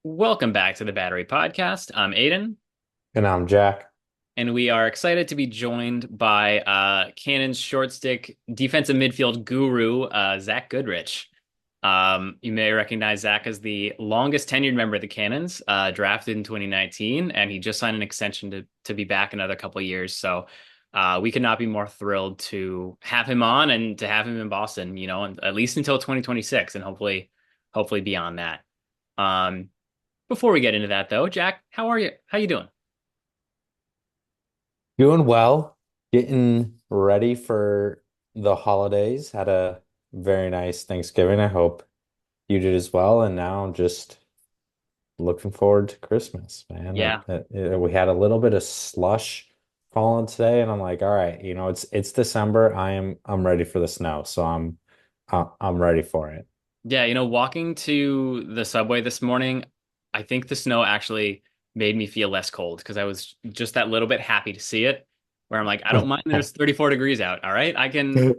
Welcome back to the Battery Podcast. I'm Aiden, And I'm Jack. and we are excited to be joined by Cannons short stick defensive midfield guru, Zach Goodrich. You may recognize Zach as the longest tenured member of the Cannons, drafted in 2019, and he just signed an extension to be back another couple of years. So we could not be more thrilled to have him on and to have him in Boston, at least until 2026 and hopefully beyond that. Um, Before we get into that, though, Jack, how are you? How you doing? Doing well, getting ready for the holidays. Had a very nice Thanksgiving. I hope you did as well. And now just looking forward to Christmas, man. Yeah, We had a little bit of slush falling today, and I'm like, all right, it's December. I'm ready for the snow, so I'm ready for it. yeah. Walking to the subway this morning, I think the snow actually made me feel less cold because I was just that little bit happy to see it. Where I'm like, I don't mind. There's 34 degrees out. All right, I can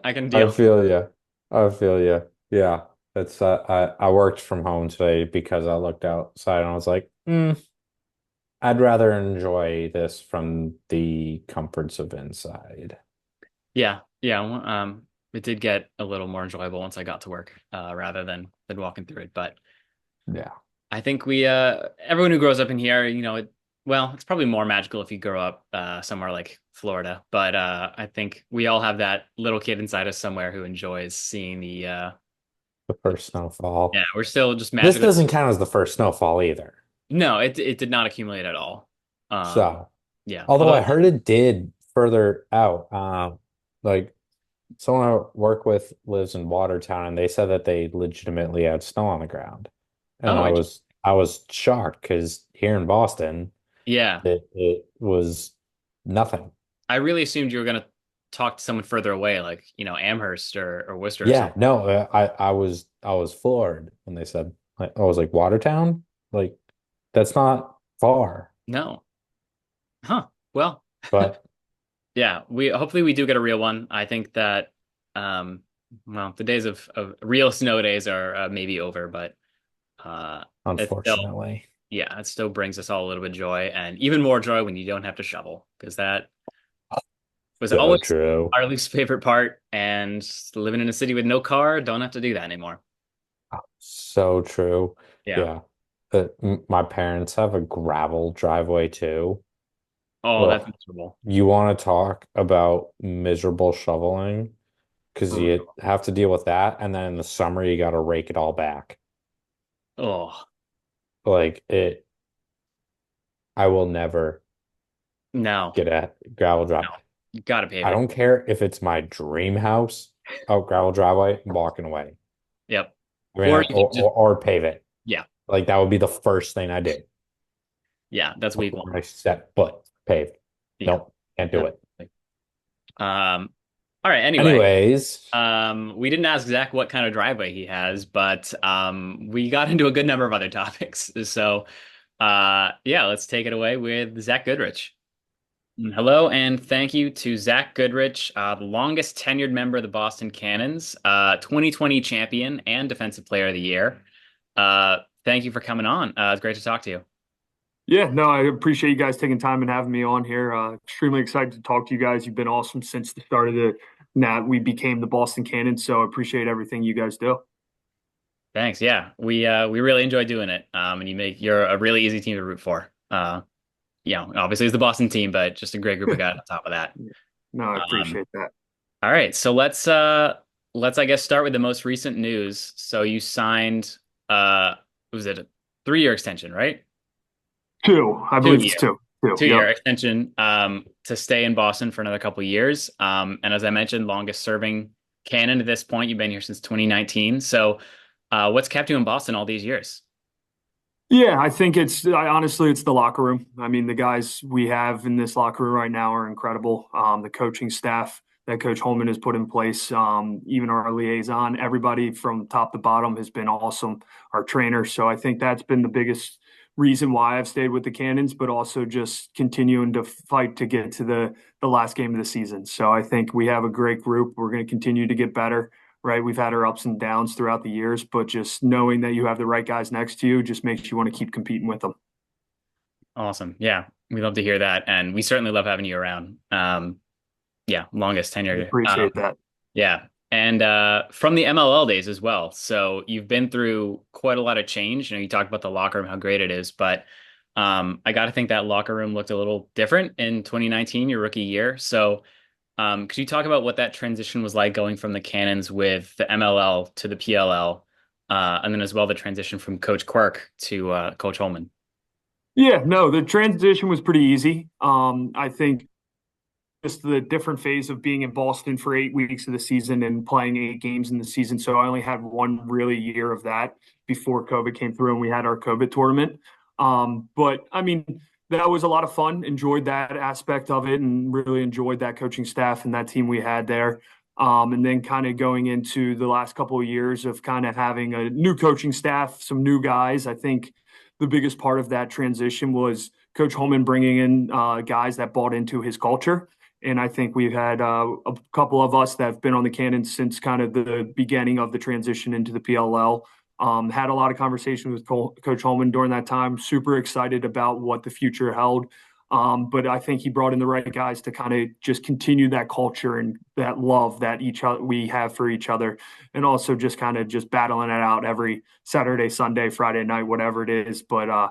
I can I deal. feel you. I feel you. Yeah. It's I worked from home today because I looked outside and I was like, I'd rather enjoy this from the comforts of inside. Yeah, yeah. It did get a little more enjoyable once I got to work, rather than walking through it. But Yeah. I think we everyone who grows up in here, it's probably more magical if you grow up somewhere like Florida, but I think we all have that little kid inside us somewhere who enjoys seeing the The first snowfall. yeah, we're still just This magically. doesn't count as the first snowfall either. No, it did not accumulate at all. Um So, yeah, although although I heard it did further out, like someone I work with lives in Watertown and they said that they legitimately had snow on the ground. And oh, I was shocked because here in Boston, yeah, it was nothing. I really assumed you were gonna talk to someone further away, like, Amherst or Worcester or Yeah, something. no, I was floored when they said like I was like Watertown, like that's not far, No. Huh. Well, but yeah, we hopefully we do get a real one. I think that um the days of real snow days are maybe over, but uh it still unfortunately, yeah, it still brings us all a little bit of joy and even more joy when you don't have to shovel because that was so always true, our least favorite part and living in a city with no car, don't have to do that anymore. so true. Yeah. Yeah, my parents have a gravel driveway too. Oh, that's Oh, miserable. you want to talk about miserable shoveling? Because you Brutal. have to deal with that, and then in the summer you got to rake it all back. Oh, Like it, I will never no. get a gravel drive. No. You gotta pave I it. don't care if it's my dream house. Oh, gravel driveway, I'm walking away. Yep. I mean, Or you could just or pave it. yeah. Like that would be the first thing I do Yeah, that's week one. before I set foot pave. Yeah. Nope, can't do it. Absolutely. All right, anyway. Anyways, We didn't ask Zach what kind of driveway he has, but we got into a good number of other topics. So, yeah, let's take it away with Zach Goodrich. Hello, and thank you to Zach Goodrich, the longest tenured member of the Boston Cannons, 2020 champion and Defensive Player of the Year. Thank you for coming on. It's great to talk to you. Yeah, no, I appreciate you guys taking time and having me on here. Extremely excited to talk to you guys. You've been awesome since the start of the now we became the Boston Cannons, so I appreciate everything you guys do. Thanks. Yeah, we really enjoy doing it. And you're a really easy team to root for. Obviously it's the Boston team, but just a great group of guys on top of that. No, I Um, appreciate that. all right, so let's I guess start with the most recent news. So you signed was it a 3 year extension, right? Two, I Two believe it's year. two. Two. 2 year Yep. extension to stay in Boston for another couple of years. And as I mentioned, longest serving canon at this point. You've been here since 2019. So what's kept you in Boston all these years? Yeah, I think honestly, it's the locker room. I mean, the guys we have in this locker room right now are incredible. The coaching staff that Coach Holman has put in place, even our liaison, everybody from top to bottom has been awesome. Our trainer. So I think that's been the biggest reason why I've stayed with the Cannons, but also just continuing to fight to get to the last game of the season. So I think we have a great group. We're going to continue to get better. right? We've had our ups and downs throughout the years, but just knowing that you have the right guys next to you just makes you want to keep competing with them. Awesome. Yeah, we love to hear that, and we certainly love having you around. Yeah, longest I tenure. appreciate that. Yeah. And from the MLL days as well. So you've been through quite a lot of change. You talked about the locker room, how great it is, but I got to think that locker room looked a little different in 2019, your rookie year. So could you talk about what that transition was like going from the Cannons with the MLL to the PLL, and then as well the transition from Coach Quirk to Coach Holman? Yeah, no, the transition was pretty easy. I think just the different phase of being in Boston for 8 weeks of the season and playing 8 games in the season. So I only had one really year of that before COVID came through and we had our COVID tournament. But I mean, that was a lot of fun. Enjoyed that aspect of it and really enjoyed that coaching staff and that team we had there. And then kind of going into the last couple of years of kind of having a new coaching staff, some new guys. I think the biggest part of that transition was Coach Holman bringing in guys that bought into his culture. And I think we've had a couple of us that have been on the Cannons since kind of the beginning of the transition into the PLL. Had a lot of conversations with Coach Holman during that time. Super excited about what the future held. But I think he brought in the right guys to kind of just continue that culture and that love that we have for each other, and also just kind of just battling it out every Saturday, Sunday, Friday night, whatever it is. But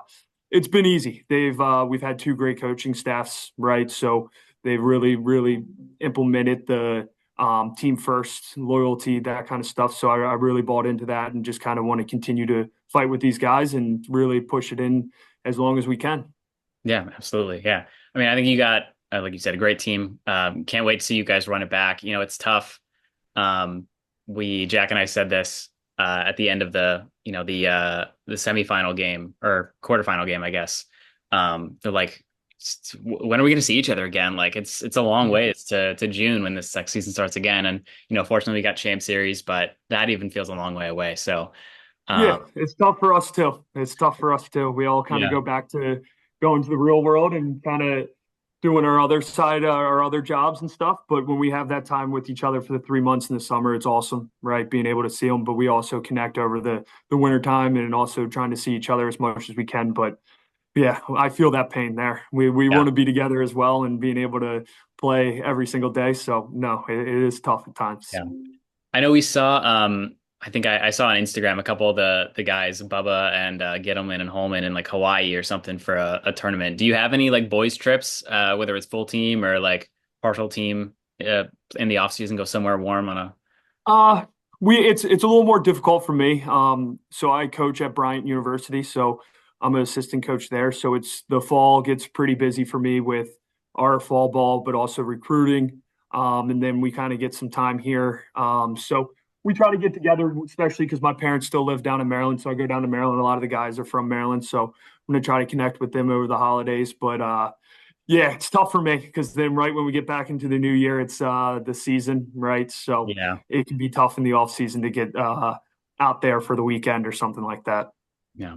it's been easy. We've had two great coaching staffs, right? So they've really, really implemented the team first, loyalty, that kind of stuff. So I really bought into that and just kind of want to continue to fight with these guys and really push it in as long as we can. Yeah, absolutely. Yeah. I mean, I think you got, like you said, a great team. Can't wait to see you guys run it back. It's tough. Jack and I said this at the end of the semifinal game or quarterfinal game, I guess. They're like, when are we going to see each other again? Like it's a long way. It's to June when this season starts again. And fortunately we got Champ Series, but that even feels a long way away. So Yeah, it's tough for us too. It's tough for us too. We all kind of yeah, go back to going to the real world and kind of doing our other side, our other jobs and stuff. But when we have that time with each other for the 3 months in the summer, it's awesome, right? Being able to see them. But we also connect over the winter time and also trying to see each other as much as we can. But yeah, I feel that pain there. We yeah, want to be together as well and being able to play every single day. So no, it is tough at times. yeah. I know we saw. I think I saw on Instagram a couple of the guys, Bubba and Gettleman and Holman in like Hawaii or something for a tournament. Do you have any like boys trips, whether it's full team or like partial team, in the off season, go somewhere warm on a? Uh it's a little more difficult for me. So I coach at Bryant University, so I'm an assistant coach there. So it's the fall gets pretty busy for me with our fall ball, but also recruiting. And then we kind of get some time here. So we try to get together, especially because my parents still live down in Maryland. So I go down to Maryland. A lot of the guys are from Maryland, so I'm gonna try to connect with them over the holidays. But yeah, it's tough for me because then right when we get back into the new year, it's the season, right? So Yeah, it can be tough in the off season to get out there for the weekend or something like that. yeah.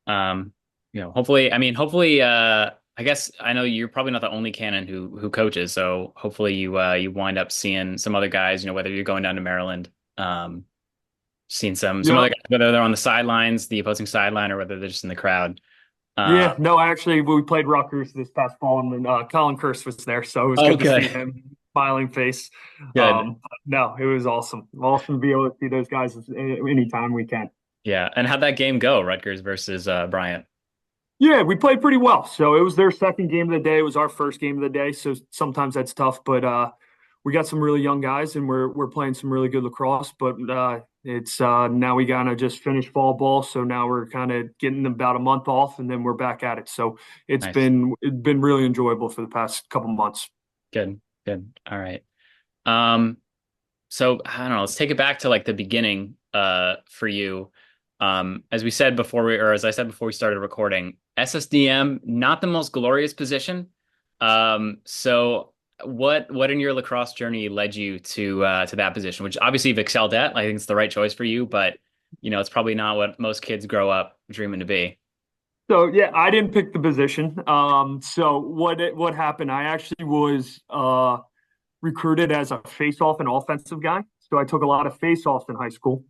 Um, hopefully, I mean, hopefully, I guess I know you're probably not the only Cannon who coaches, so hopefully you wind up seeing some other guys, whether you're going down to Maryland, seeing some other Yep. guys, whether they're on the sidelines, the opposing sideline, or whether they're just in the crowd. Uh, Yeah. No, actually, we played Rutgers this past fall, and Colin Kurse was there, so it was oh, good to good, see him, smiling face. good. No, it was awesome. Awesome to be able to see those guys anytime we can. Yeah. And how'd that game go, Rutgers versus Bryant? Yeah, we played pretty well. So it was their second game of the day. It was our first game of the day. So sometimes that's tough, but we got some really young guys, and we're playing some really good lacrosse. But it's now we gotta just finish fall ball. So now we're kind of getting about a month off, and then we're back at it. So Nice. it's been really enjoyable for the past couple months. Good. Good. All right. Um, so I don't know, let's take it back to like the beginning for you. As we said before as I said before we started recording, SSDM, not the most glorious position. So what in your lacrosse journey led you to that position, which obviously you've excelled at. I think it's the right choice for you, but it's probably not what most kids grow up dreaming to be. So yeah, I didn't pick the position. So what happened? I actually was recruited as a face-off and offensive guy. so I took a lot of face-offs in high school.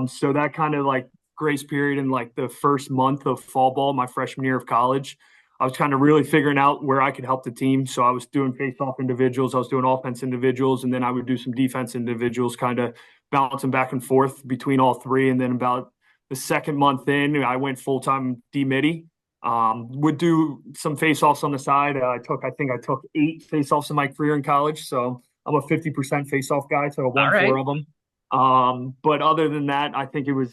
So that kind of like grace period in like the first month of fall ball, my freshman year of college, I was kind of really figuring out where I could help the team. So I was doing face-off individuals, I was doing offense individuals, and then I would do some defense individuals, kind of bouncing back and forth between all three. And then about the second month in, I went full-time D-midi. Would do some face-offs on the side. I think I took 8 face-offs in my career in college. So I'm a 50% face-off guy, so I All won 4 right. of them. But other than that, I think it was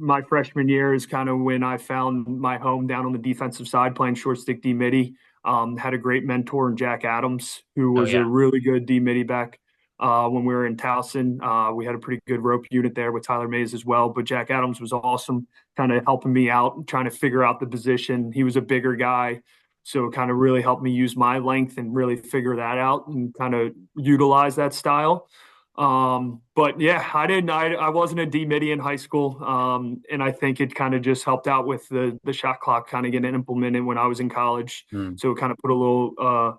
my freshman year is kind of when I found my home down on the defensive side playing short stick D midi. Had a great mentor in Jack Adams, who Oh was a yeah. really good D midi back when we were in Towson. We had a pretty good rope unit there with Tyler Mays as well. But Jack Adams was awesome, kind of helping me out, trying to figure out the position. He was a bigger guy. So it kind of really helped me use my length and really figure that out and kind of utilize that style. But yeah, I wasn't a D midi in high school. And I think it kind of just helped out with the shot clock kind of getting implemented when I was in college. Hmm. So it kind of put a little,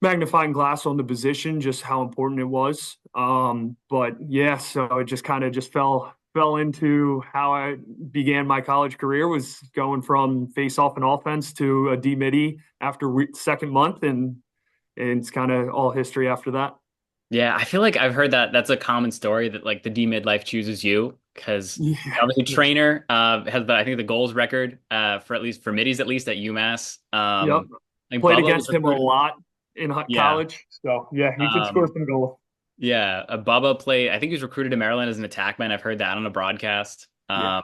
magnifying glass on the position, just how important it was. But yeah, so it just kind of just fell into how I began my college career, was going from face off and offense to a D midi after second month. And it's kind of all history after that. Yeah, I feel like I've heard that that's a common story that like the D midlife chooses you because Yeah. obviously trainer has I think the goals record for at least for middies at least at UMass. Yep. Like Played Bubba was against him a recruited. lot in Yeah. college. So yeah, he could score Um, some goals. yeah, Bubba played. I think he was recruited to Maryland as an attackman. I've heard that on a broadcast. Yeah.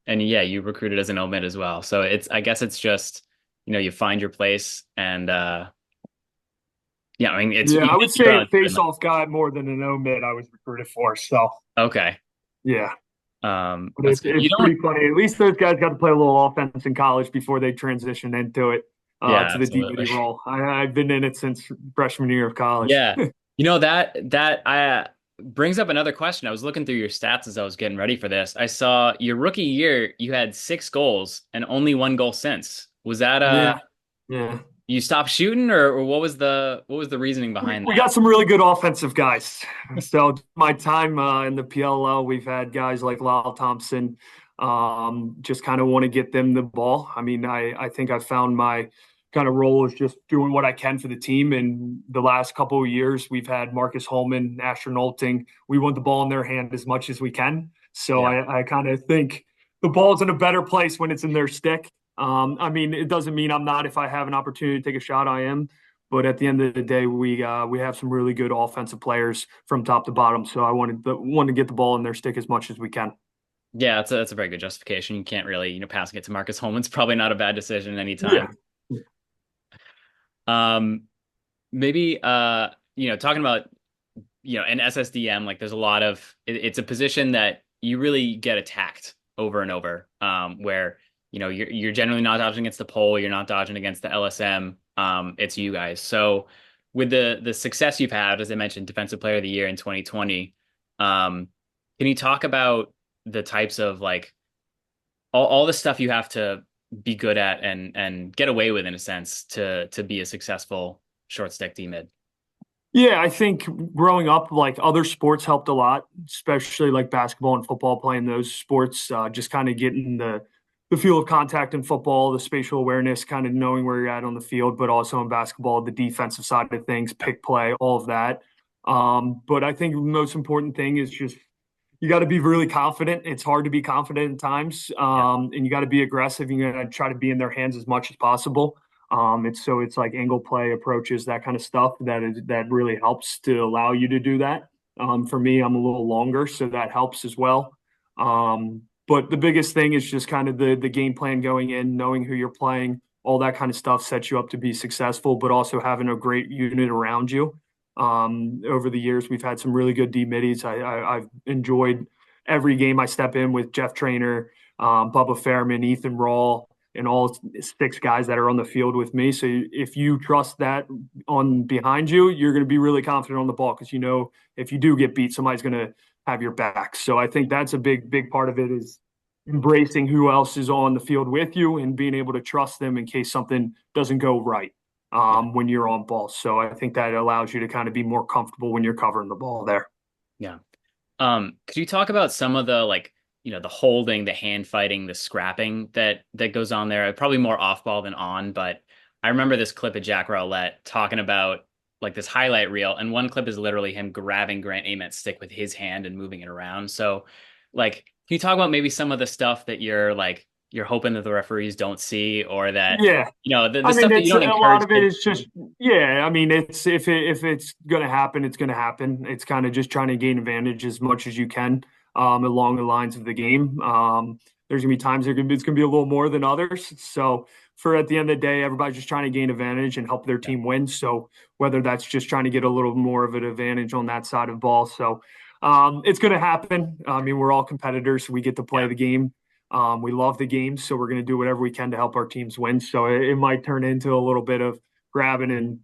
And yeah, you recruited as an O mid as well. So it's I guess it's just you find your place and yeah, I mean it's Yeah, you I can would keep it say on. a face-off guy more than an O-mid I was recruited for. So Okay. yeah, but That's good. You it's don't. pretty funny. At least those guys got to play a little offense in college before they transitioned into it, Yeah, to the absolutely. DVD role. I've been in it since freshman year of college. Yeah. That I brings up another question. I was looking through your stats as I was getting ready for this. I saw your rookie year, you had 6 goals and only 1 goal since. Was that Yeah, yeah. you stopped shooting or what was the reasoning behind We that? got some really good offensive guys. So my time in the PLL, we've had guys like Lyle Thompson. Just kind of want to get them the ball. I mean, I think I found my kind of role is just doing what I can for the team. And the last couple of years, we've had Marcus Holman, Asher Nolting. We want the ball in their hand as much as we can. So Yeah. I kind of think the ball's in a better place when it's in their stick. I mean, it doesn't mean I'm not. If I have an opportunity to take a shot, I am. But at the end of the day, we have some really good offensive players from top to bottom. So I wanted to get the ball in their stick as much as we can. Yeah, that's a very good justification. You can't really, passing it to Marcus Holman's probably not a bad decision Yeah. anytime. Um, maybe talking about an SSDM, like there's a lot of it's a position that you really get attacked over and over. Where you're generally not dodging against the pole, you're not dodging against the LSM. It's you guys. So with the success you've had, as I mentioned, Defensive Player of the Year in 2020, can you talk about the types of like all the stuff you have to be good at and get away with in a sense to be a successful short stick D mid? Yeah, I think growing up, like other sports helped a lot, especially like basketball and football, playing those sports, just kind of getting the feel of contact in football, the spatial awareness, kind of knowing where you're at on the field, but also in basketball, the defensive side of things, pick play, all of that. But I think the most important thing is just you got to be really confident. It's hard to be confident at times, Yeah. and you got to be aggressive. You got to try to be in their hands as much as possible. It's like angle play approaches, that kind of stuff that really helps to allow you to do that. For me, I'm a little longer, so that helps as well. But the biggest thing is just kind of the game plan going in, knowing who you're playing, all that kind of stuff sets you up to be successful, but also having a great unit around you. Over the years, we've had some really good D middies. I've enjoyed every game I step in with Jeff Trainer, Bubba Fairman, Ethan Rawl, and all 6 guys that are on the field with me. So if you trust that on behind you, you're going to be really confident on the ball because if you do get beat, somebody's going to have your back. So I think that's a big part of it is embracing who else is on the field with you and being able to trust them in case something doesn't go right Yeah. when you're on ball. So I think that allows you to kind of be more comfortable when you're covering the ball there. Yeah. Could you talk about some of the like, the holding, the hand fighting, the scrapping that goes on there? Probably more off ball than on, but I remember this clip of Jack Rowlett talking about like this highlight reel, and one clip is literally him grabbing Grant Ament's stick with his hand and moving it around. So, like, can you talk about maybe some of the stuff that you're hoping that the referees don't see, or that Yeah. the I mean, stuff that you it's a don't lot encourage of it kids is to do? just, yeah. I mean, it's if it's gonna happen, it's gonna happen. It's kind of just trying to gain advantage as much as you can along the lines of the game. There's gonna be times it's gonna be a little more than others. So for at the end of the day, everybody's just trying to gain advantage and help their Yeah. team win. So whether that's just trying to get a little more of an advantage on that side of the ball, so it's gonna happen. I mean, we're all competitors. We get to play Yeah. the game. We love the game, so we're going to do whatever we can to help our teams win. So it might turn into a little bit of grabbing and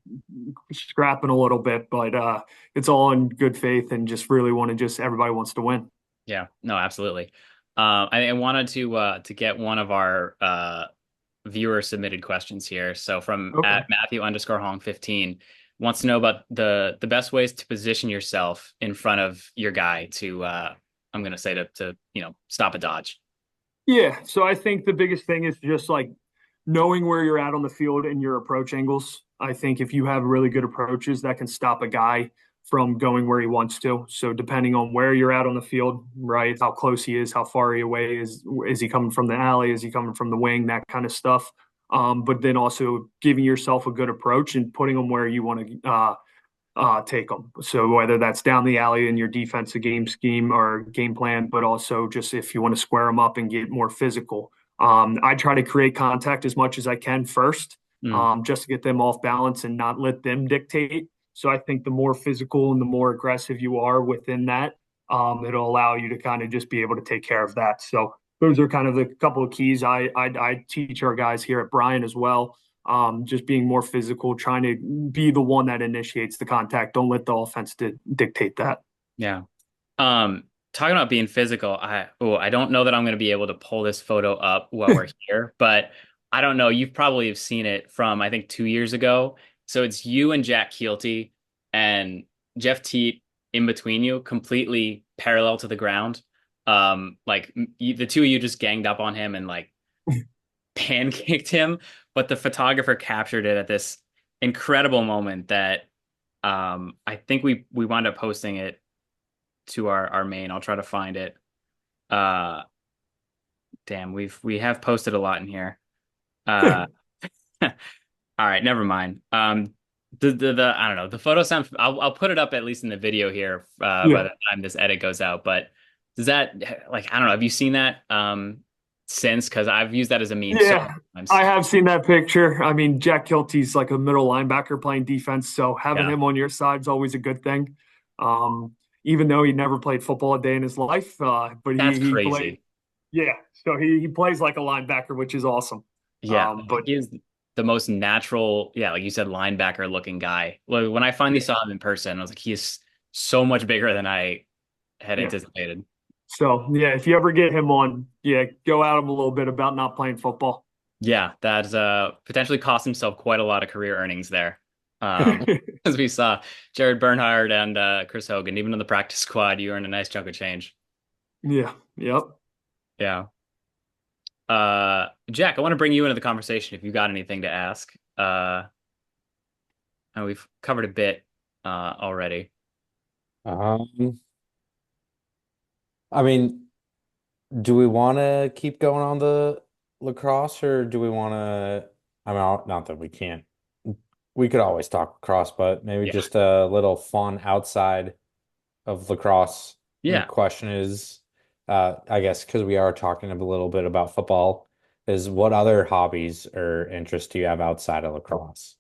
scrapping a little bit, but it's all in good faith and just really want to just everybody wants to win. Yeah, no, absolutely. I wanted to get one of our viewer submitted questions here. So from Okay. at Matthew_Hong15 wants to know about the best ways to position yourself in front of your guy to I'm gonna say to stop a dodge. Yeah. So I think the biggest thing is just like knowing where you're at on the field and your approach angles. I think if you have really good approaches, that can stop a guy from going where he wants to. So depending on where you're at on the field, right, how close he is, how far he away is he coming from the alley, is he coming from the wing, that kind of stuff. But then also giving yourself a good approach and putting them where you want to take them. So whether that's down the alley in your defensive game scheme or game plan, but also just if you want to square them up and get more physical. I try to create contact as much as I can first, Mm, just to get them off balance and not let them dictate. So I think the more physical and the more aggressive you are within that, it'll allow you to kind of just be able to take care of that. So those are kind of the couple of keys I teach our guys here at Bryant as well. Just being more physical, trying to be the one that initiates the contact. Don't let the offense dictate that. yeah. Um, Talking about being physical, I don't know that I'm gonna be able to pull this photo up while we're here, but I don't know. You've probably have seen it from I think 2 years ago. So it's you and Jack Keelty and Jeff Teat in between you, completely parallel to the ground. Like the two of you just ganged up on him and like pancaked him, but the photographer captured it at this incredible moment that I think we wound up posting it to our main. I'll try to find it. Uh Damn, we have posted a lot in here. Uh all right, never mind. The I don't know. The photo sound I'll put it up at least in the video here by Yeah. the time this edit goes out, but does that like I don't know, have you seen that since? Because I've used that as a meme so Yeah, many times. I have seen that picture. I mean, Jack Kilty's like a middle linebacker playing defense, so having Yeah. him on your side is always a good thing. Um, Even though he never played football a day in his life, but That's he played. crazy. Yeah, so he plays like a linebacker, which is awesome. Yeah, But he is the most natural, yeah, like you said, linebacker looking guy. Well, when I finally yeah, saw him in person, I was like, he is so much bigger than I had yeah. anticipated. So yeah, if you ever get him on, yeah, go at him a little bit about not playing football. Yeah, that's potentially cost himself quite a lot of career earnings there. Um, as we saw Jared Bernhard and Chris Hogan, even in the practice squad, you earned a nice chunk of change. Yeah, yep. Yeah. Jack, I want to bring you into the conversation if you've got anything to ask. And we've covered a bit already. Um, I mean, do we want to keep going on the lacrosse or do we want to? I mean, not that we can't. We could always talk lacrosse, but maybe Yeah. just a little fun outside of lacrosse. And the Yeah. question is, I guess because we are talking a little bit about football, is what other hobbies or interests do you have outside of lacrosse?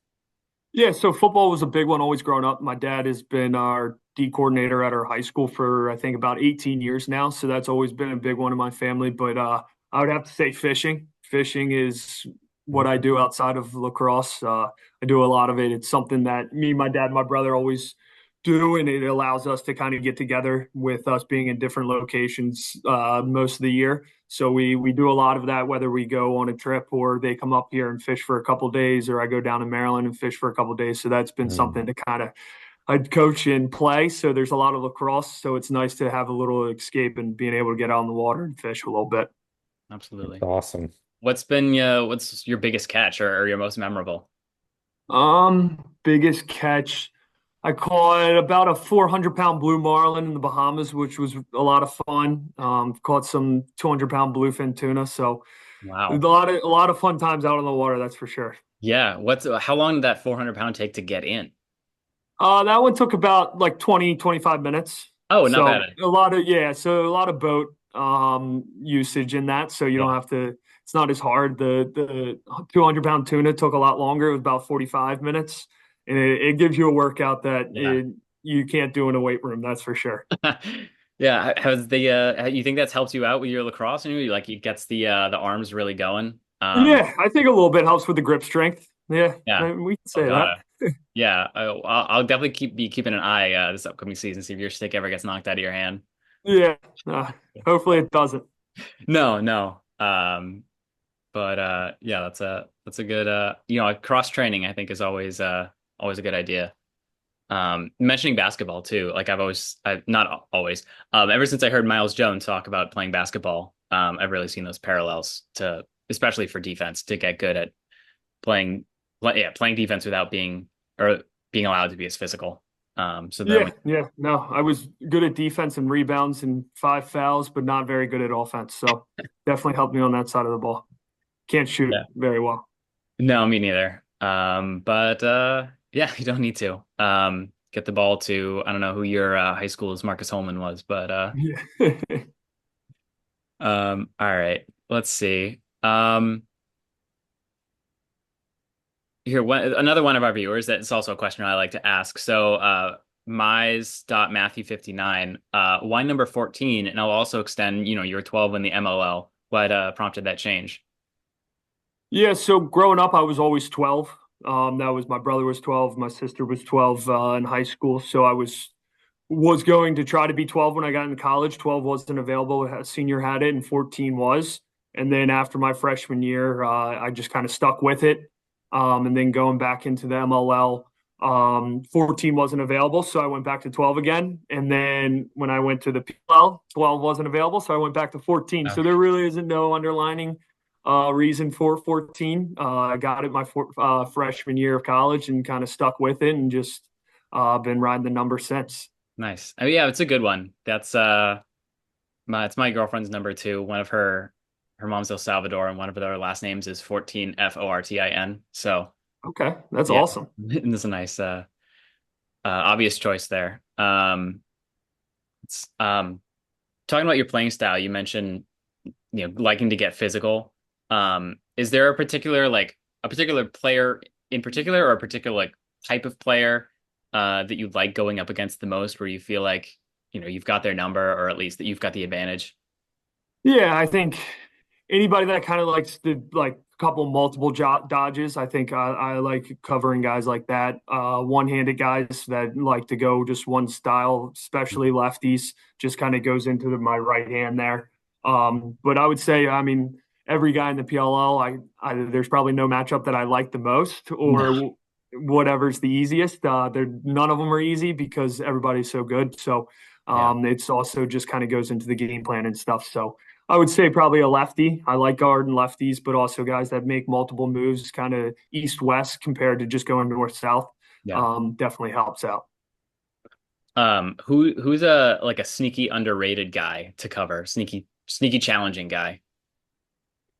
Yeah, so football was a big one always growing up. My dad has been our D coordinator at our high school for I think about 18 years now, so that's always been a big one in my family. But I would have to say fishing. Fishing is what I do outside of lacrosse. I do a lot of it. It's something that me, my dad, my brother always do, and it allows us to kind of get together with us being in different locations most of the year. So we do a lot of that, whether we go on a trip or they come up here and fish for a couple of days, or I go down to Maryland and fish for a couple of days. So that's been Mm. something to kind of I'd coach and play, so there's a lot of lacrosse. So it's nice to have a little escape and being able to get out in the water and fish a little bit. Absolutely. Awesome. What's your biggest catch or your most memorable? Biggest catch. I caught about a 400-pound blue marlin in the Bahamas, which was a lot of fun. Caught some 200-pound bluefin tuna, so Wow. a lot of fun times out on the water, that's for sure. Yeah. How long did that 400 pound take to get in? That one took about like 20, 25 minutes. Oh, not So bad. so a lot of boat usage in that. So you don't Yeah. have to, it's not as hard. The 200-pound tuna took a lot longer. It was about 45 minutes. And it gives you a workout that Yeah. you can't do in a weight room, that's for sure. Yeah. Has you think that's helped you out with your lacrosse? And like it gets the arms really going? Yeah, I think a little bit helps with the grip strength. Yeah, Yeah. we can Oh, say that. gotta. Yeah. I'll definitely be keeping an eye this upcoming season, see if your stick ever gets knocked out of your hand. Yeah, hopefully it doesn't. No, no. But yeah, that's a good cross training I think is always a good idea. Mentioning basketball too, like I've not always, ever since I heard Miles Jones talk about playing basketball, I've really seen those parallels to, especially for defense, to get good at playing, playing defense without being allowed to be as physical. So that Yeah, yeah. No, I was good at defense and rebounds and 5 fouls, but not very good at offense. So definitely helped me on that side of the ball. Can't shoot yeah, very well. no, me neither. But yeah, you don't need to. Get the ball to, I don't know who your high school's Marcus Holman was, but Yeah. all right, let's see. Here, another one of our viewers, that's also a question I like to ask. So, Matthew59, why number 14? And I'll also extend, you're 12 in the MLL. What prompted that change? Yeah, so growing up, I was always 12. That was my brother was 12, my sister was 12 in high school. So I was going to try to be 12 when I got into college. 12 wasn't available. Senior had it, and 14 was. And then after my freshman year, I just kind of stuck with it. And then going back into the MLL, 14 wasn't available, so I went back to 12 again. And then when I went to the PLL, 12 wasn't available, so I went back to 14. So there really isn't no underlining reason for 14. I got it my freshman year of college and kind of stuck with it and just been riding the number since. Nice. Oh yeah, it's a good one. That's it's my girlfriend's number two. One of her mom's El Salvador, and one of their last names is 14 Fortin. So Okay, that's yeah, awesome. it's a nice obvious choice there. It's talking about your playing style, you mentioned liking to get physical. Is there a particular player in particular, or a particular like type of player that you like going up against the most, where you feel like you've got their number, or at least that you've got the advantage? Yeah, I think anybody that kind of likes to like couple multiple dodges, I think I like covering guys like that. One-handed guys that like to go just one style, especially lefties, just kind of goes into my right hand there. But I would say, I mean, every guy in the PLL, there's probably no matchup that I like the most No. or whatever's the easiest. None of them are easy because everybody's so good. So Yeah. it's also just kind of goes into the game plan and stuff. So I would say probably a lefty. I like guarding lefties, but also guys that make multiple moves, kind of east west compared to just going north south. Yeah. Definitely helps out. Who's a sneaky underrated guy to cover? Sneaky challenging guy.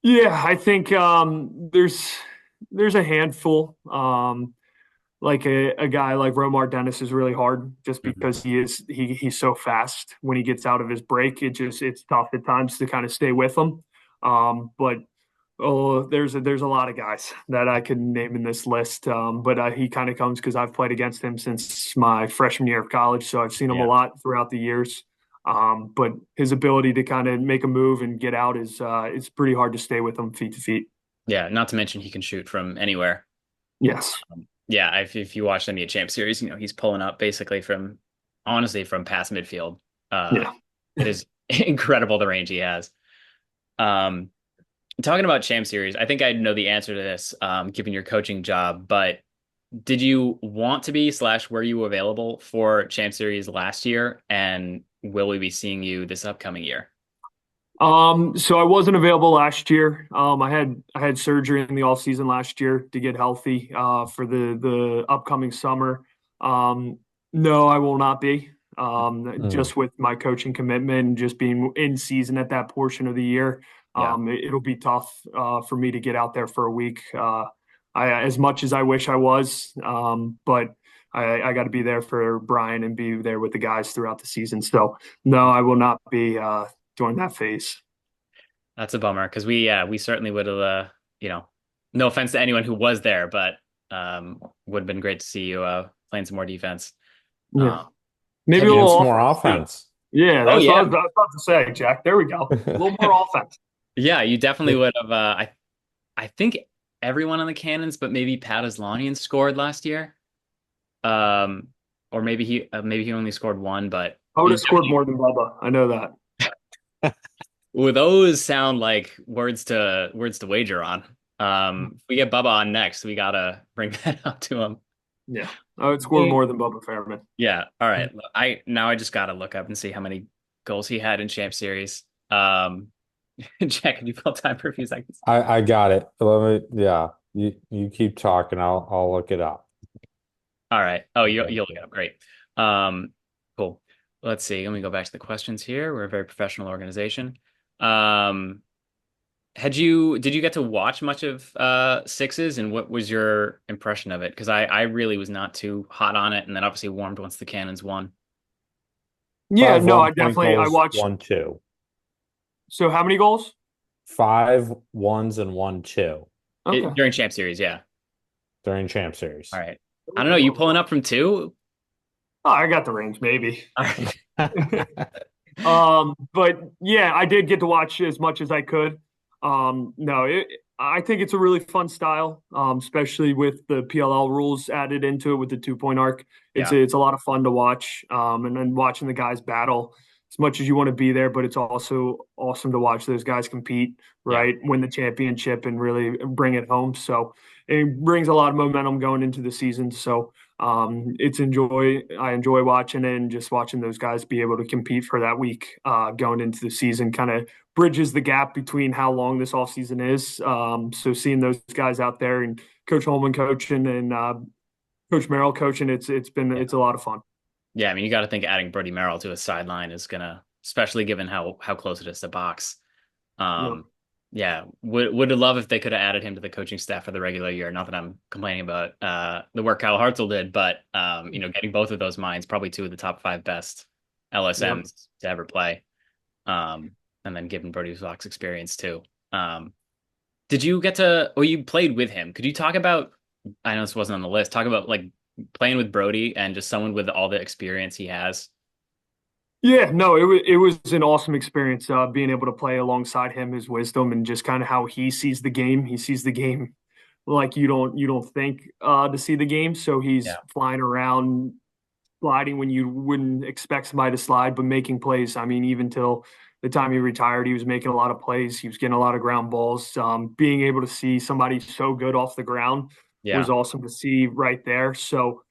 Yeah, I think there's a handful. Like a guy like Romar Dennis is really hard just Mhm. because he's so fast when he gets out of his break. It's tough at times to kind of stay with him. But oh, there's a lot of guys that I could name in this list. But he kind of comes because I've played against him since my freshman year of college, so I've seen him a Yeah. lot throughout the years. But his ability to kind of make a move and get out is it's pretty hard to stay with him feet to feet. Yeah. Not to mention he can shoot from anywhere. Yes. Yeah. If you watch any Champ Series, he's pulling up basically from, honestly, from past midfield. Yeah. It is incredible the range he has. Um, Talking about Champ Series, I think I know the answer to this, given your coaching job, but did you want to be slash were you available for Champ Series last year? And will we be seeing you this upcoming year? So I wasn't available last year. I had surgery in the off season last year to get healthy for the upcoming summer. Um, no, I will not be. Mm, Just with my coaching commitment and just being in season at that portion of the year, Yeah. it'll be tough for me to get out there for a week. As much as I wish I was, but I got to be there for Brian and be there with the guys throughout the season. So no, I will not be during that phase. That's a bummer because we certainly would have no offense to anyone who was there, but would have been great to see you playing some more defense. Yeah, Um, maybe have a you? and little some more offense too. offense. Yeah, Oh that's what yeah, I was about to say, Jack. There we go. A little more offense. yeah. You definitely would have. I think everyone on the Cannons, but maybe Pat Aslanian scored last year. Um, or maybe he only scored one, but I would you have scored definitely. more than Bubba. I know that. Well, those sound like words to wager on. If we get Bubba on next, we gotta bring that up to him. Yeah, I would score Me? more than Bubba Fairman. Yeah. All right. I just gotta look up and see how many goals he had in Champ Series. Jack, can you pull time for a few seconds? I got it. Yeah. You keep talking. I'll look it up. All right. Oh, Okay. you'll look it up. Great. Um, cool. Let's see. Let me go back to the questions here. We're a very professional organization. Um, did you get to watch much of Sixes and what was your impression of it? Because I really was not too hot on it and then obviously warmed once the Cannons won. Yeah, Five no, I 1 point definitely I goals, watched. 1-2. So how many goals? Five ones and 1-2 Okay. During Champ Series, yeah. during Champ All Series. right. I don't know. You pulling up from two? Oh, I got the range, maybe. All right. But yeah, I did get to watch as much as I could. No, I think it's a really fun style, especially with the PLL rules added into it with the 2 point arc. Yeah. It's a lot of fun to watch, and then watching the guys battle as much as you want to be there, but it's also awesome to watch those guys compete, Yeah. right? Win the championship and really bring it home. So it brings a lot of momentum going into the season. So I enjoy watching it and just watching those guys be able to compete for that week going into the season kind of bridges the gap between how long this off season is. So seeing those guys out there and Coach Holman coaching and Coach Merrill coaching, Yeah. it's a lot of fun. Yeah. I mean, you got to think adding Brody Merrill to a sideline is gonna, especially given how close it is to box. Yep. Um, yeah, would have loved if they could have added him to the coaching staff for the regular year. Not that I'm complaining about the work Kyle Hartzell did, but getting both of those minds, probably two of the top five best Yep. LSMs to ever play. Um, and then giving Brody Fox experience too. Um, did you get to? Well, you played with him. Could you talk about? I know this wasn't on the list. Talk about like playing with Brody and just someone with all the experience he has. Yeah, no, it was an awesome experience being able to play alongside him, his wisdom, and just kind of how he sees the game. He sees the game like you don't think to see the game. So he's Yeah, flying around, sliding when you wouldn't expect somebody to slide, but making plays. I mean, even till the time he retired, he was making a lot of plays. He was getting a lot of ground balls. Being able to see somebody so good off the ground yeah, was awesome to see right there. So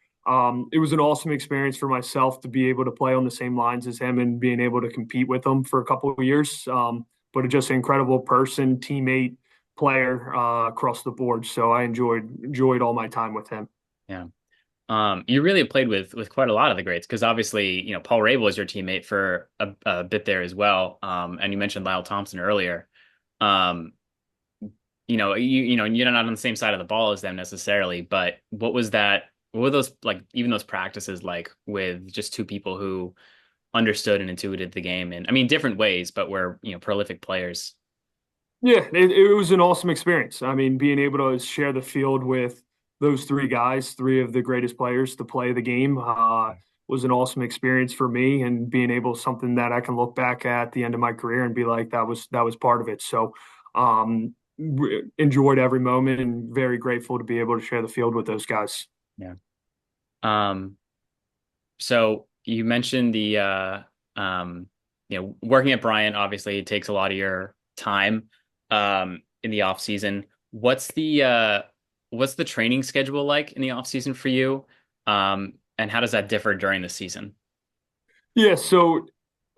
it was an awesome experience for myself to be able to play on the same lines as him and being able to compete with him for a couple of years. But just an incredible person, teammate, player across the board. So I enjoyed all my time with him. yeah. You really played with quite a lot of the greats because obviously, Paul Rabel was your teammate for a bit there as well. And you mentioned Lyle Thompson earlier. Um, you're not on the same side of the ball as them necessarily, but what was that? What were those like? Even those practices like with just two people who understood and intuited the game, and I mean different ways, but were prolific players. Yeah, it was an awesome experience. I mean, being able to share the field with those three guys, three of the greatest players to play the game, was an awesome experience for me, and being able something that I can look back at the end of my career and be like, that was part of it. So, enjoyed every moment and very grateful to be able to share the field with those guys. Yeah. Um, so you mentioned the working at Bryant obviously it takes a lot of your time in the off season. What's the what's the training schedule like in the off season for you? And how does that differ during the season? Yeah, so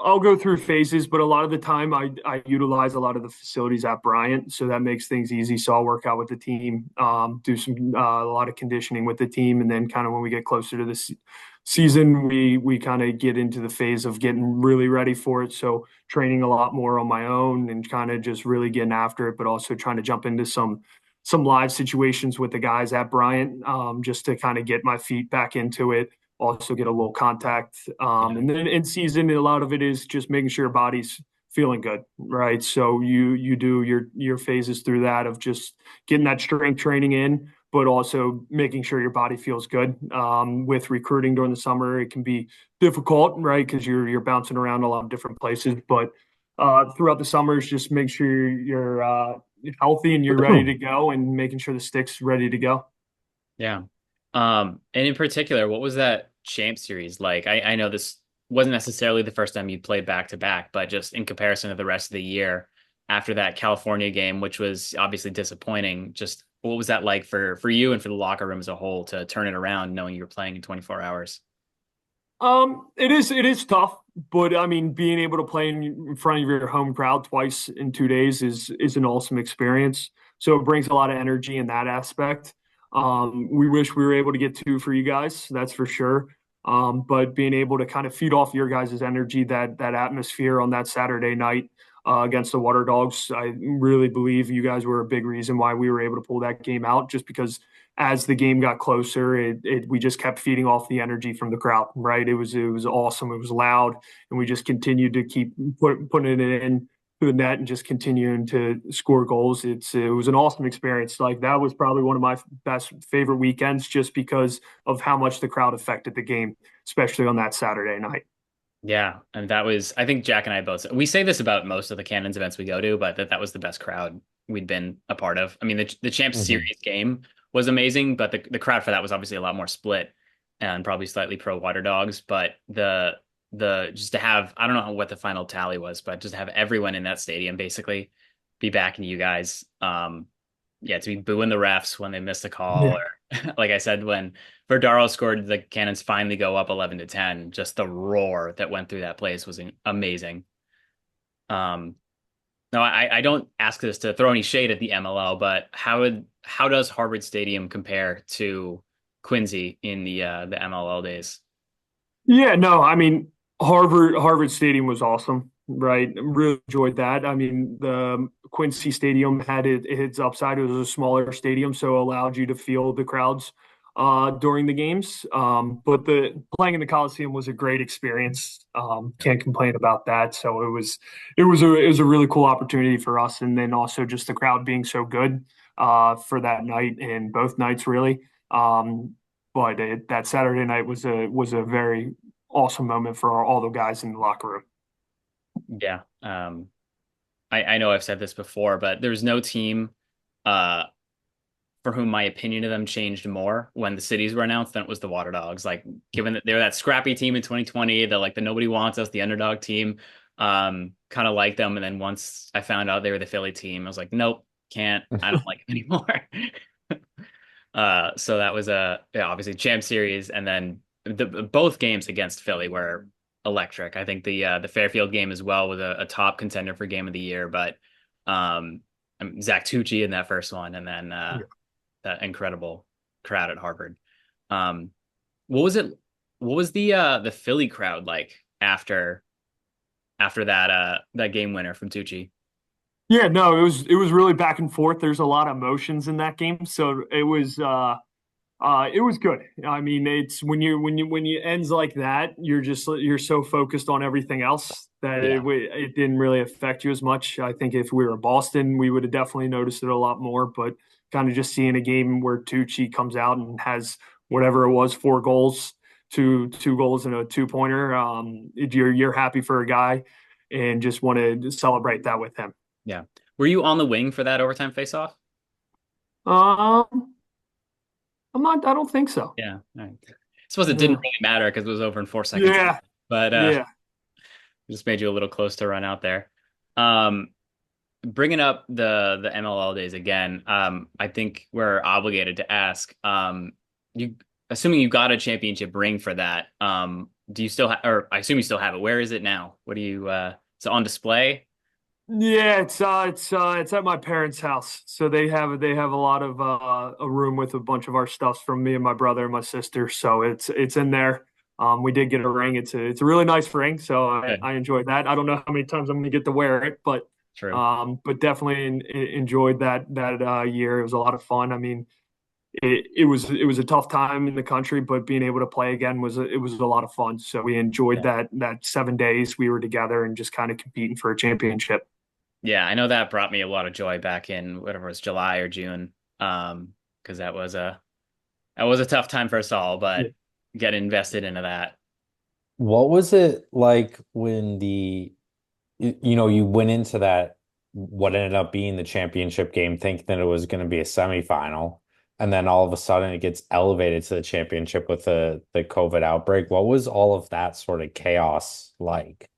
I'll go through phases, but a lot of the time I utilize a lot of the facilities at Bryant, so that makes things easy. So I'll work out with the team, do a lot of conditioning with the team, and then kind of when we get closer to the season, we kind of get into the phase of getting really ready for it. So training a lot more on my own and kind of just really getting after it, but also trying to jump into some live situations with the guys at Bryant, just to kind of get my feet back into it, also get a little contact. Yeah. And then in season, a lot of it is just making sure your body's feeling good, right? So you do your phases through that of just getting that strength training in, but also making sure your body feels good. With recruiting during the summer, it can be difficult, right? Because you're bouncing around a lot of different places, but throughout the summers, just make sure you're healthy and you're ready to go, and making sure the stick's ready to go. Yeah. And in particular, what was that champ series like? I know this wasn't necessarily the first time you played back to back, but just in comparison to the rest of the year after that California game, which was obviously disappointing, just what was that like for you and for the locker room as a whole to turn it around knowing you were playing in 24 hours? It is tough, but I mean, being able to play in front of your home crowd twice in 2 days is an awesome experience. So it brings a lot of energy in that aspect. We wish we were able to get two for you guys, that's for sure. But being able to kind of feed off your guys' energy, that atmosphere on that Saturday night against the Water Dogs, I really believe you guys were a big reason why we were able to pull that game out. Just because as the game got closer, we just kept feeding off the energy from the crowd. Right, it was awesome. It was loud, and we just continued to keep putting it in to the net and just continuing to score goals. It was an awesome experience. Like, that was probably one of my best favorite weekends, just because of how much the crowd affected the game, especially on that Saturday night. Yeah, and that was I think Jack and I both we say this about most of the Cannons events we go to, but that was the best crowd we'd been a part of. I mean, the Champs Mhm. Series game was amazing, but the crowd for that was obviously a lot more split and probably slightly pro Water Dogs. But the just to have I don't know what the final tally was, but just to have everyone in that stadium basically be backing you guys. Yeah, to be booing the refs when they missed a call, Yeah. or like I said, when Verdaro scored, the Cannons finally go up 11-10. Just the roar that went through that place was amazing. Um, no, I don't ask this to throw any shade at the MLL, but how does Harvard Stadium compare to Quincy in the MLL days? Yeah, no, I mean, Harvard Stadium was awesome, right? Really enjoyed that. I mean, the Quincy Stadium had its upside. It was a smaller stadium, so it allowed you to feel the crowds during the games. But the playing in the Coliseum was a great experience. Can't complain about that. So it was a really cool opportunity for us, and then also just the crowd being so good for that night and both nights really. But that Saturday night was a very awesome moment for all the guys in the locker room. Yeah. I know I've said this before, but there's no team uh for whom my opinion of them changed more when the cities were announced than it was the Water Dogs. Like, given that they were that scrappy team in 2020, the like the nobody wants us, the underdog team, kind of like them. And then once I found out they were the Philly team, I was like, nope, can't. I don't like them anymore. So that was a yeah, obviously champ series, and then both games against Philly were electric. I think the Fairfield game as well was a top contender for game of the year, but Zach Tucci in that first one, and then that incredible crowd at Harvard. Um, what was it? What was the Philly crowd like after that game winner from Tucci? Yeah, no, it was really back and forth. There's a lot of emotions in that game, so it was good. I mean, it's when you ends like that, you're so focused on everything else that Yeah, it didn't really affect you as much. I think if we were Boston, we would have definitely noticed it a lot more. But kind of just seeing a game where Tucci comes out and has whatever it was, four goals, two goals and a two-pointer, you're happy for a guy and just want to celebrate that with him. yeah. Were you on the wing for that overtime faceoff? Um, I'm not. I don't think so. Yeah. All right. I suppose it didn't Yeah. really matter because it was over in 4 seconds, anyway. Yeah. But Yeah. just made you a little close to run out there. Um, bringing up the MLL days again, I think we're obligated to ask. You assuming you got a championship ring for that, do you still or I assume you still have it. Where is it now? What do you is it on display? Yeah, it's at my parents' house. So they have a lot of a room with a bunch of our stuffs from me and my brother and my sister. So it's in there. We did get a ring. It's a really nice ring, so Good. I enjoyed that. I don't know how many times I'm going to get to wear it, True. but definitely enjoyed that year. It was a lot of fun. I mean, it was a tough time in the country, but being able to play again it was a lot of fun. So we enjoyed Yeah. that 7 days we were together and just kind of competing for a championship. Yeah, I know that brought me a lot of joy back in whatever it was July or June. Because that was a tough time for us all, but getting invested into that. What was it like when you went into that, what ended up being the championship game, thinking that it was going to be a semifinal, and then all of a sudden it gets elevated to the championship with the COVID outbreak. What was all of that sort of chaos like?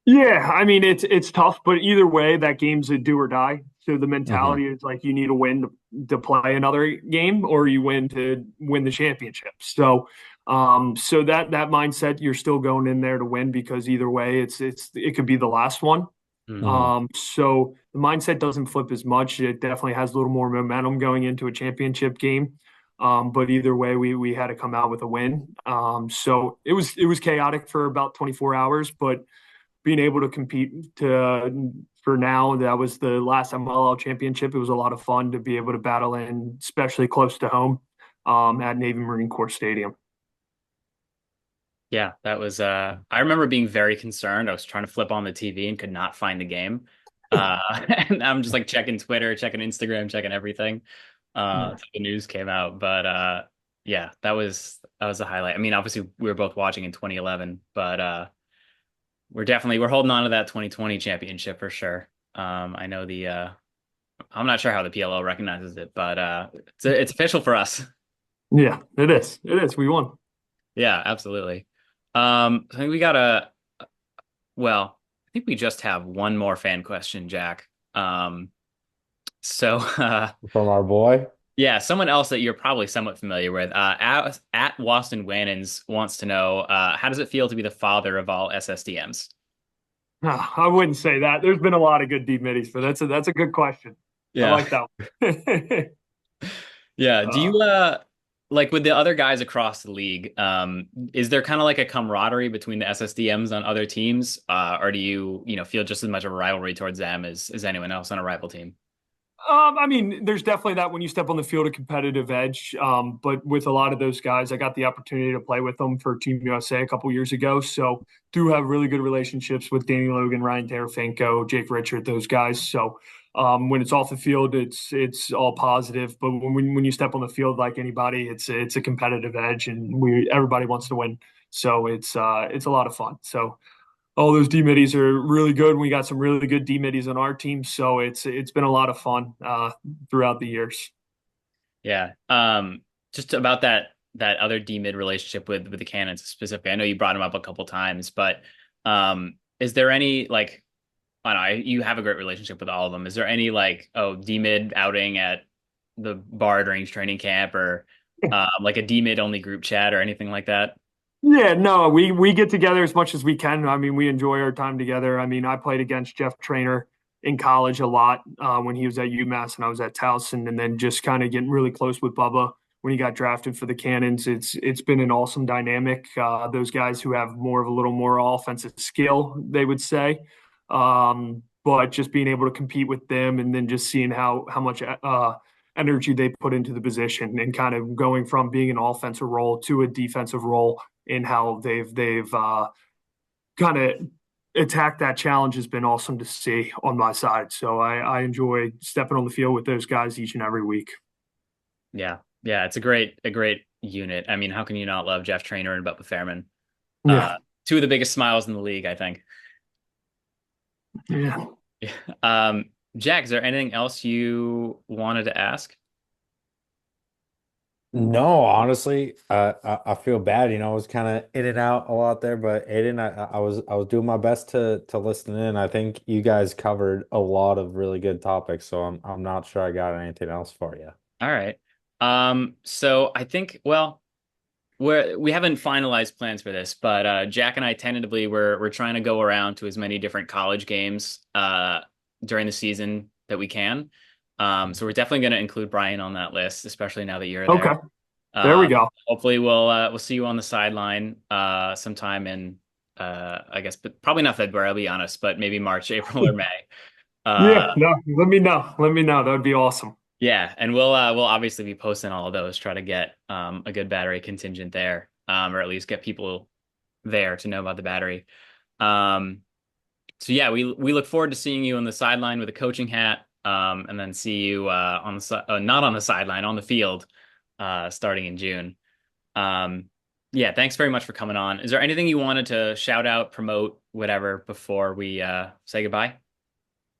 Yeah, I mean it's tough, but either way, that game's a do or die. So the Hmm. mentality is like you need to win to play another game, or you win to win the championship. So that mindset, you're still going in there to win because either way, it could be the last one. Hmm. Hmm. So the mindset doesn't flip as much. It definitely has a little more momentum going into a championship game. But either way, we had to come out with a win. So it was chaotic for about 24 hours, but being able to compete for now, that was the last MLL championship. It was a lot of fun to be able to battle in, especially close to home, at Navy Marine Corps Stadium. Yeah, that was I remember being very concerned. I was trying to flip on the TV and could not find the game. Uh and I'm just like checking Twitter, checking Instagram, checking everything. Yeah. Until the news came out. But yeah, that was a highlight. I mean, obviously we were both watching in 2011, but we're holding on to that 2020 championship for sure. I know the I'm not sure how the PLO recognizes it, but it's official for us. Yeah, it is. It is. We won. Yeah, absolutely. I think I think we just have one more fan question, Jack. So From our boy. yeah, someone else that you're probably somewhat familiar with, at Waston Wannans wants to know, how does it feel to be the father of all SSDMs? I wouldn't say that. There's been a lot of good deep middies, but that's a good question. I Yeah. like that one. Yeah. Do uh, you like with the other guys across the league, is there kind of like a camaraderie between the SSDMs on other teams? Or do you feel just as much of a rivalry towards them as anyone else on a rival team? I mean, there's definitely that when you step on the field, a competitive edge. But with a lot of those guys, I got the opportunity to play with them for Team USA a couple years ago. So do have really good relationships with Danny Logan, Ryan Tarafinko, Jake Richard, those guys. So when it's off the field, it's all positive. But when you step on the field like anybody, it's a competitive edge, and we everybody wants to win. So it's a lot of fun. So all those D middies are really good. We got some really good D middies on our team, so it's been a lot of fun throughout the years. Yeah. Just about that other D mid relationship with the Cannons specifically. I know you brought him up a couple times, but is there any like I don't know, you have a great relationship with all of them. Is there any like D mid outing at the bar during training camp or like a D mid only group chat or anything like that? Yeah, no, we get together as much as we can. I mean, we enjoy our time together. I mean, I played against Jeff Trainer in college a lot when he was at UMass and I was at Towson, and then just kind of getting really close with Bubba when he got drafted for the Cannons. It's been an awesome dynamic. Those guys who have more of a little more offensive skill, they would say, but just being able to compete with them and then just seeing how much energy they put into the position and kind of going from being an offensive role to a defensive role in how they've kind of attacked that challenge has been awesome to see on my side. So I enjoy stepping on the field with those guys each and every week. Yeah. Yeah, it's a great unit. I mean, how can you not love Jeff Trainer and Bubba Fairman? Uh, Yeah, two of the biggest smiles in the league, I think. yeah. Yeah. Jack, is there anything else you wanted to ask? No, honestly, I feel bad. I was kind of in and out a lot there, but Aiden, I was doing my best to listen in. I think you guys covered a lot of really good topics, so I'm not sure I got anything else for you. All right. So I think, well, we haven't finalized plans for this, but Jack and I tentatively we're trying to go around to as many different college games during the season that we can. So we're definitely going to include Brian on that list, especially now that you're Okay, there. there we Uh, go. Hopefully we'll see you on the sideline sometime in I guess, but probably not February, I'll be honest, but maybe March, April, or May. Uh, Yeah, no, let me know. Let me know. That would be awesome. yeah, and we'll obviously be posting all of those, try to get a good battery contingent there, or at least get people there to know about the battery. Um, so yeah, we look forward to seeing you on the sideline with a coaching hat, and then see you on the not on the sideline, on the field, starting in June. Um, yeah, thanks very much for coming on. Is there anything you wanted to shout out, promote, whatever, before we say goodbye?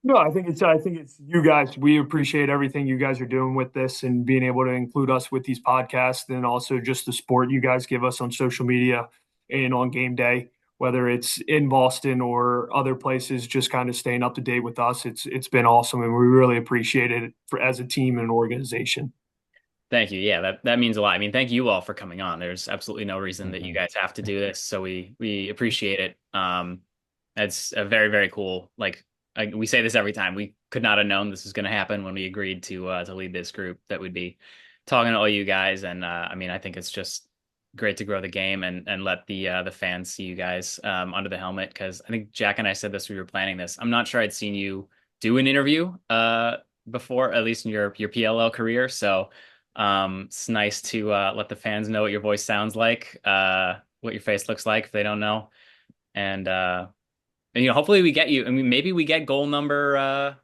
No, I think it's you guys. We appreciate everything you guys are doing with this and being able to include us with these podcasts and also just the support you guys give us on social media and on game day, whether it's in Boston or other places, just kind of staying up to date with us. It's been awesome and we really appreciate it for as a team and an organization. Thank you. Yeah, that means a lot. I mean, thank you all for coming on. There's absolutely no reason that you Mhm. guys have to do this, so we appreciate it. It's a very very cool. Like we say this every time. We could not have known this was going to happen when we agreed to lead this group. That we'd be talking to all you guys, and I mean, I think it's just great to grow the game and let the fans see you guys under the helmet. Because I think Jack and I said this when we were planning this. I'm not sure I'd seen you do an interview before, at least in your PLL career. So. It's nice to let the fans know what your voice sounds like, what your face looks like if they don't know. And hopefully we get you. I mean, maybe we get goal number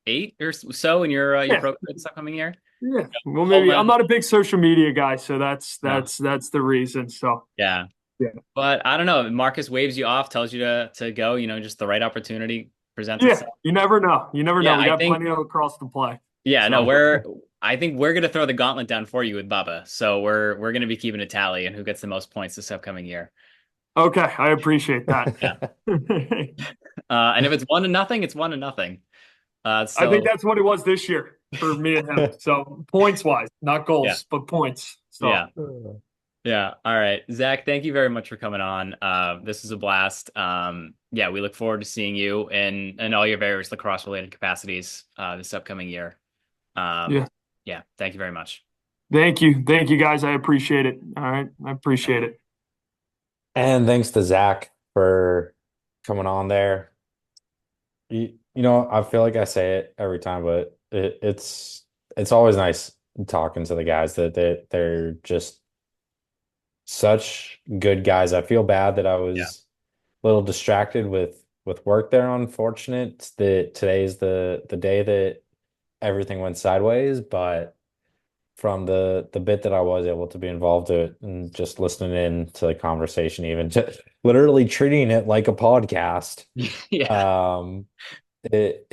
8 or so in your Yeah, pro this upcoming year. yeah. Well, maybe I'm Holman, not a big social media guy, so that's no, that's that's the reason. So yeah. yeah, But I don't know. Marcus waves you off, tells you to go. Just the right opportunity presents yeah. itself. You never know. You never know. Yeah, We I got think. plenty of across the play. Yeah, no, So. I think we're gonna throw the gauntlet down for you with Bubba. So we're gonna be keeping a tally and who gets the most points this upcoming year. Okay, I appreciate that. Yeah. And if it's 1-0, it's 1-0. I think So that's what it was this year for me and him. So points wise, not yeah, goals, but points. yeah, So yeah. All right, Zach, thank you very much for coming on. This is a blast. Yeah, we look forward to seeing you in all your various lacrosse related capacities this upcoming year. yeah, Yeah, thank you very much. thank you guys. I appreciate it. All right, I appreciate it. And thanks to Zach for coming on there. I feel like I say it every time, but it's always nice talking to the guys that they're just such good guys. I feel bad that I Yeah, was a little distracted with work there. Unfortunate that today's the day that everything went sideways, but from the bit that I was able to be involved in it and just listening in to the conversation, even just literally treating it like a podcast. yeah, Um, it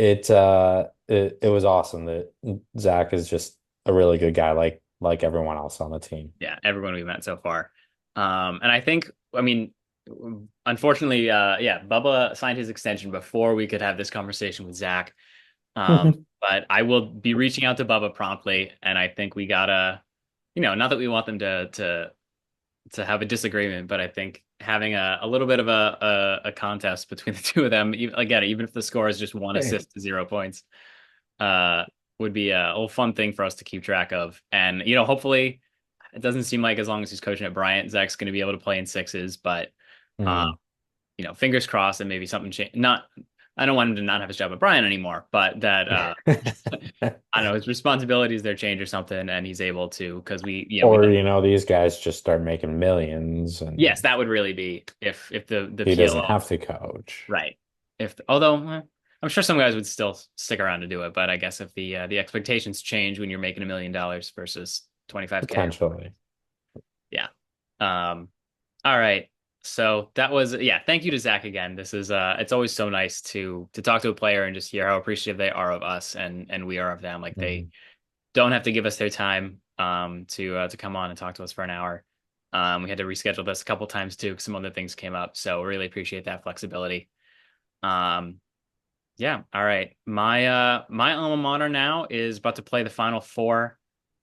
was awesome that Zach is just a really good guy, like everyone else on the team. yeah. Everyone we've met so far, and I think, I mean, unfortunately, yeah, Bubba signed his extension before we could have this conversation with Zach. But I will be reaching out to Bubba promptly, and I think we gotta, not that we want them to have a disagreement, but I think having a little bit of a contest between the two of them, again, even if the score is just one Hey. assist to 0 points, uh, would be a whole fun thing for us to keep track of. And hopefully, it doesn't seem like as long as he's coaching at Bryant, Zach's going to be able to play in sixes, but. uh, Mm. Fingers crossed and maybe something change. Not, I don't want him to not have his job at Bryant anymore, but that I don't know, his responsibilities there change or something, and he's able to, because we Or, these guys just start making millions yes, and that would really be if the he doesn't PLO have to coach. right. If although I'm sure some guys would still stick around to do it, but I guess if the expectations change when you're making $1 million versus 25K, Potentially. yeah. Um, all right. So that was, yeah, thank you to Zach again. This is it's always so nice to talk to a player and just hear how appreciative they are of us and we are of them. Like Mm. don't have to give us their time to come on and talk to us for an hour. We had to reschedule this a couple times too, 'cause some other things came up. So really appreciate that flexibility. Um, yeah, all right. My alma mater now is about to play the Final Four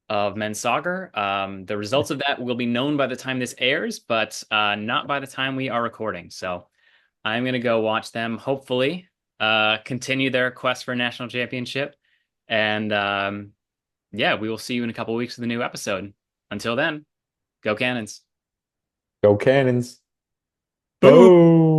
of men's soccer. The results of that will be known by the time this airs, but not by the time we are recording. So I'm gonna go watch them. Hopefully, continue their quest for a national championship. And yeah, we will see you in a couple weeks with a new episode. Until then, go Cannons. Go Cannons. Boom! Boom.